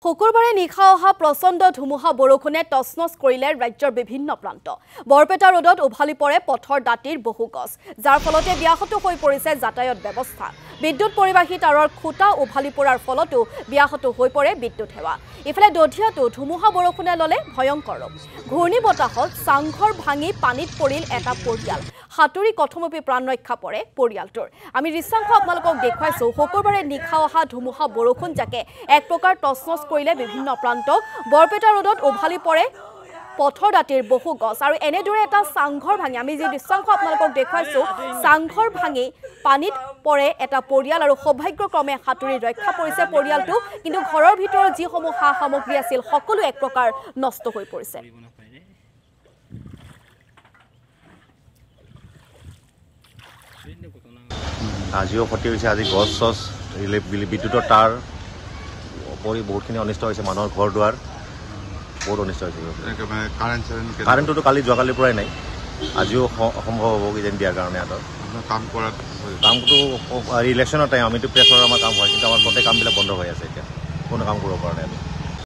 শুকুৰবাৰে নিশা অহা প্ৰচণ্ড ধুমুহা বৰষুণে তছনছ কৰিলে ৰাজ্যৰ বিভিন্ন প্ৰান্ত। বৰপেটা ৰোডত উভালি পৰে পথৰ দাঁতিৰ বহু গছ, যাৰ ফলতে ব্যাহত হৈ পৰিছে যাতায়াত ব্যৱস্থা। বিদ্যুৎ পৰিবাহী তাৰৰ খুঁটা উভালি পৰাৰ ফলতো ব্যাহত হৈ পৰে বিদ্যুৎ সেৱা। ইফালে দধিয়াতো ধুমুহা বৰষুণে ল'লে ভয়ংকৰ ৰূপ। ঘূৰ্ণী বতাহত চাংঘৰ ভাঙি পানীত পৰিল এটা পৰিয়াল। সাঁতুৰি কথমপি প্ৰাণ ৰক্ষা পৰে পৰিয়ালটোৰ। আমি দৃশ্যাংশ আপোনালোকক দেখুৱাইছোঁ। শুকুৰবাৰে নিশা অহা ধুমুহা বৰষুণ যাকে এক প্ৰকাৰ তছনছ কৰিলে বিভিন্ন প্ৰান্ত। বৰপেটা ৰোডত উভালি পৰে পথৰ দাঁতিৰ বহু গছ আৰু এনেদৰে এটা চাংঘৰ ভাঙি আমি যি দৃশ্যাংশ আপোনালোকক দেখুৱাইছোঁ, চাংঘৰ ভাঙি পানীত পৰে এটা পৰিয়াল আৰু সৌভাগ্যক্ৰমে সাঁতুৰি ৰক্ষা পৰিছে পৰিয়ালটো। কিন্তু ঘৰৰ ভিতৰত যিসমূহ সা সামগ্ৰী আছিল সকলো এক প্ৰকাৰ নষ্ট হৈ পৰিছে। আজিও ক্ষতি হৈছে। আজি গছ চছ বিদ্যুতৰ তাঁৰ পৰি বহুতখিনি অনিষ্ট হৈছে। মানুহৰ ঘৰ দুৱাৰ বহুত অনিষ্ট হৈছে। কাৰেণ্টটোতো যোৱাকালিৰ পৰাই নাই, আজিও অসম্ভৱ হ'ব কিজানি দিয়াৰ কাৰণে। কামটো ইলেকশ্যনৰ টাইম, আমিতো প্ৰেছৰ আমাৰ কাম হয়, কিন্তু আমাৰ গোটেই কামবিলাক বন্ধ হৈ আছে। এতিয়া কোনো কাম কৰিব পৰা নাই আমি।